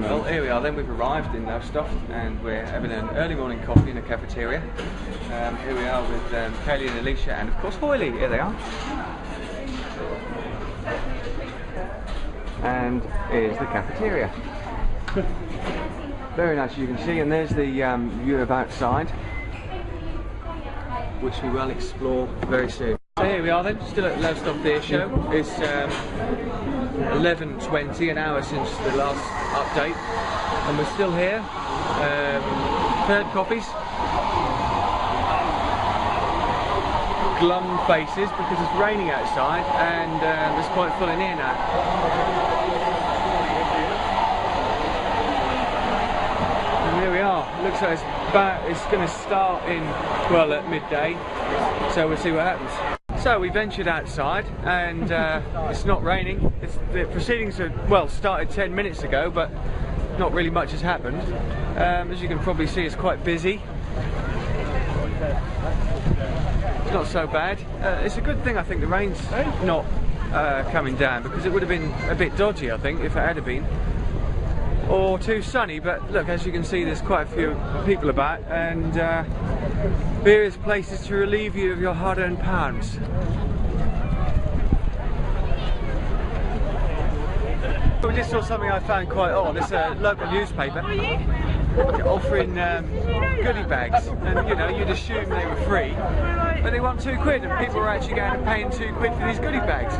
Well, here we are then, we've arrived in Lowestoft and we're having an early morning coffee in a cafeteria. Here we are with Kaylee and Alicia and of course Hoyley, here they are. And here's the cafeteria. Very nice as you can see, and there's the view of outside, which we will explore very soon. So here we are then, still at Lowestoft Airshow. It's 11:20, an hour since the last update, and we're still here. Third copies. Glum faces because it's raining outside and it's quite full in here now. And here we are. It looks like it's going to start in, well, at midday, so we'll see what happens. So we ventured outside and it's not raining. The proceedings are, well, started 10 minutes ago, but not really much has happened. As you can probably see, it's quite busy. It's not so bad. It's a good thing, I think, the rain's not coming down, because it would have been a bit dodgy, I think, if it had been. Or too sunny, but look, as you can see, there's quite a few people about and various places to relieve you of your hard-earned pounds. We just saw something I found quite odd. It's a local newspaper offering goodie bags, and you know, you'd assume they were free, but they want £2, and people are actually going and paying £2 for these goodie bags.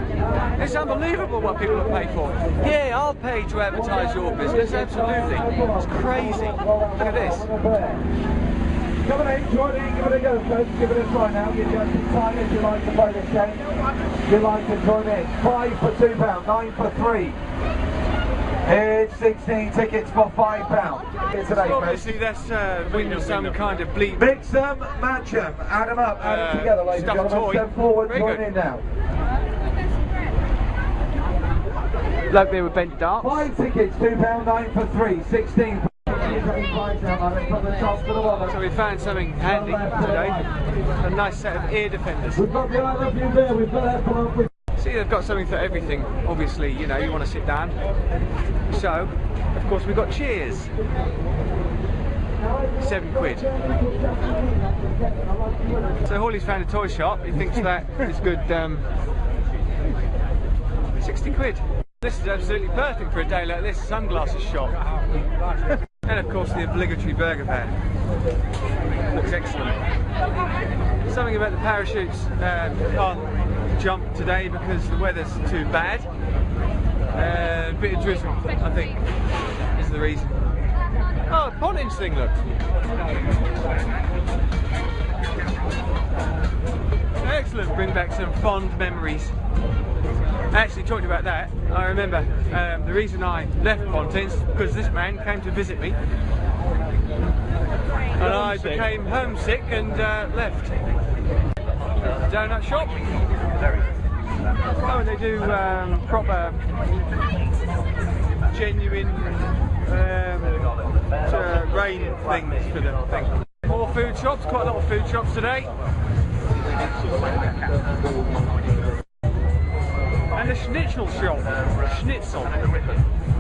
It's unbelievable what people will pay for. Yeah, I'll pay to advertise your business, absolutely. It's crazy. Look at this. Come on in, join in, give it a go, folks. Give it a try now. Give you a time if you like to play this game. If you like to join in. 5 for £2, 9 for 3. It's 16 tickets for £5. Obviously, that's winning some kind of bleep. Mix them, match them, add them up, add them together, ladies and gentlemen. Step forward, join in now. Like they were bent darts. 5 tickets, £2, 9 for 3, 16. So we found something handy today, a nice set of ear defenders. We've got the I love you there, we've got that. See, they've got something for everything. Obviously, you know, you want to sit down. So, of course, we've got chairs. £7. So Hawley's found a toy shop. He thinks that is good. £60. This is absolutely perfect for a day like this. Sunglasses shop. And of course the obligatory burger van. Looks excellent. Something about the parachutes can't jump today because the weather's too bad. A bit of drizzle, I think, is the reason. Oh, a pontage thing, look. Excellent, bring back some fond memories. Actually, talking about that, I remember the reason I left Pontins because this man came to visit me and I became homesick and left. Donut shop. Oh, and they do proper, genuine rain things for the thing. More food shops, quite a lot of food shops today. And the schnitzel shop. Schnitzel.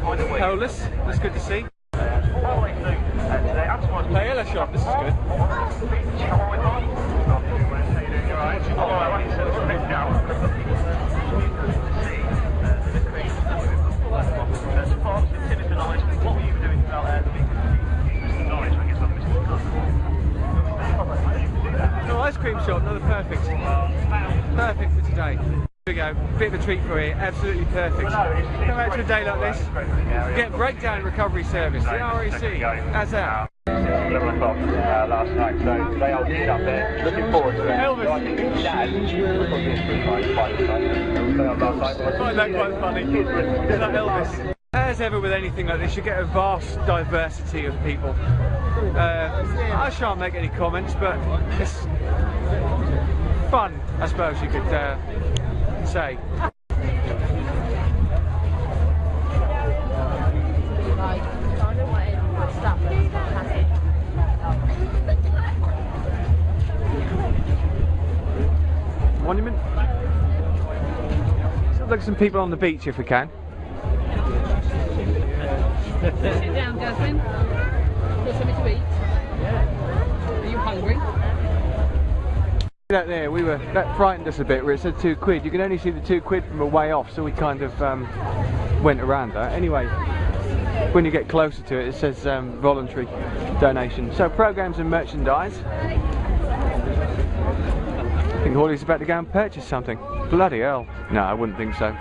Polish, that's good to see. Paella shop, this is good. No, ice cream shop, another perfect. Perfect for today. Here we go, bit of a treat for you, absolutely perfect. Come out to a day like this, get breakdown recovery service, the RAC, how's that? 11 o'clock last night, so they all sit up there, looking forward to it. Elvis! I find that quite funny. Is that Elvis? As ever with anything like this, you get a vast diversity of people. I shan't make any comments, but it's fun, I suppose you could say. Monument. So look at some people on the beach if we can. Sit down, Jasmine. Want something to eat? Yeah. Are you hungry? Out there, that frightened us a bit where it said £2. You can only see the £2 from a way off, so we kind of went around that. Anyway, when you get closer to it, it says voluntary donation. So programs and merchandise. I think Hawley's about to go and purchase something. Bloody hell. No, I wouldn't think so.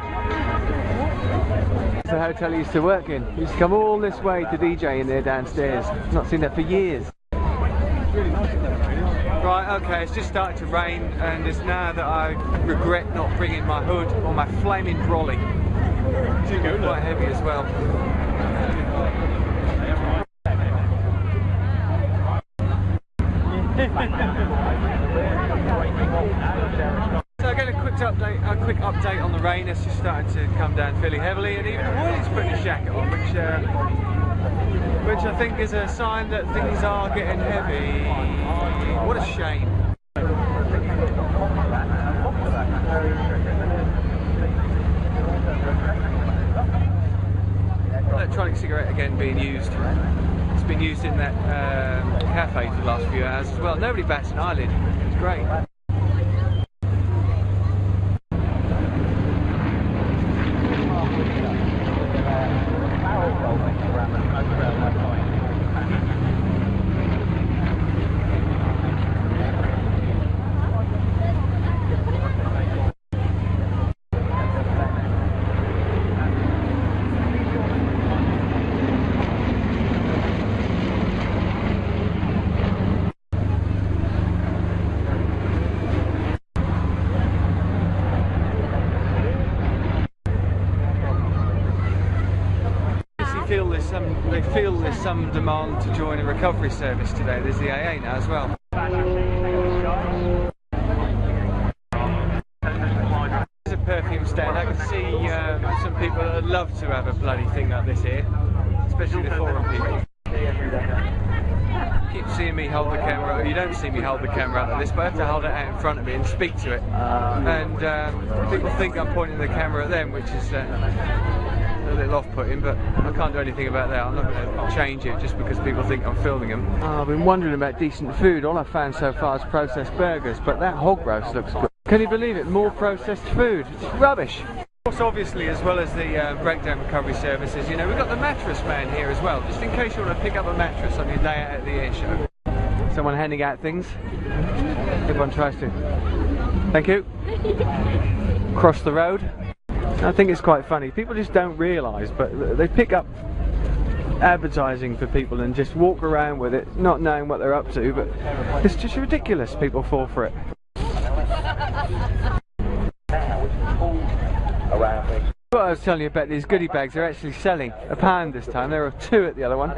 It's the hotel he used to work in. He used to come all this way to DJ in there downstairs. Not seen that for years. Right, okay, it's just started to rain, and it's now that I regret not bringing my hood or my flaming brolly. It's quite heavy as well. So again, a quick update on the rain. It's just started to come down fairly heavily, and even Wiley's putting his jacket on, which I think is a sign that things are getting heavy. What a shame. Electronic cigarette again being used. It's been used in that cafe for the last few hours as well. Nobody bats an eyelid. It's great. They feel there's some demand to join a recovery service today. There's the AA now as well. There's a perfume stand. I can see some people that would love to have a bloody thing like this here, especially the forum people. Keep seeing me hold the camera. You don't see me hold the camera out like this, but I have to hold it out in front of me and speak to it. And people think I'm pointing the camera at them, which is a little off-putting, but I can't do anything about that. I'm not going to change it just because people think I'm filming them. I've been wondering about decent food. All I've found so far is processed burgers, but that hog roast looks good. Can you believe it? More processed food. It's rubbish. Of course, obviously, as well as the breakdown recovery services, you know, we've got the mattress man here as well, just in case you want to pick up a mattress on your day out at the air show. Someone handing out things. Everyone tries to. Thank you. Cross the road. I think it's quite funny. People just don't realise, but they pick up advertising for people and just walk around with it, not knowing what they're up to, but it's just ridiculous. People fall for it. What I was telling you about these goodie bags, they're actually selling £1 this time. There are 2 at the other one.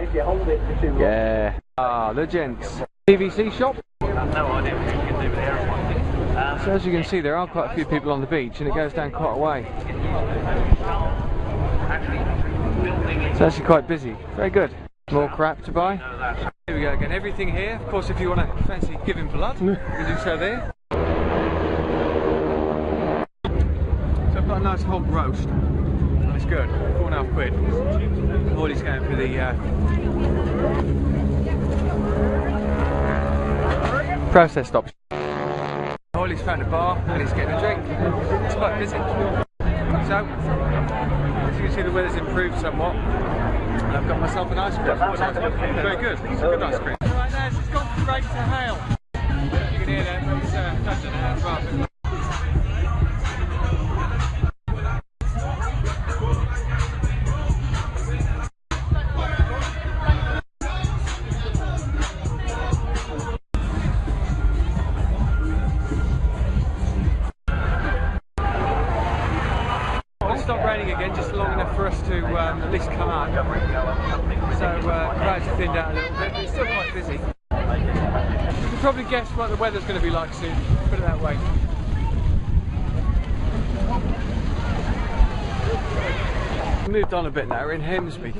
Yeah. Ah, the gents. PVC shop. So as you can see, there are quite a few people on the beach, and it goes down quite a way. It's actually quite busy. Very good. More crap to buy. Here we go again. Everything here. Of course, if you want to fancy giving blood, you can do so there. So I've got a nice hog roast. It's good. £4.5. Hawley's going for the processed option. Hawley's found a bar and he's getting a drink. It's quite busy. So, as you can see, the weather's improved somewhat. And I've got myself an ice cream. Very good. It's a good ice cream. Right now, it's gone from rain to hail. You can hear that, but it's touching it as well. Stop raining again, just long enough for us to at least come out. So crowds have thinned out a little bit, but it's still quite busy. You can probably guess what the weather's going to be like soon, put it that way. Moved on a bit now, we're in Hemsby.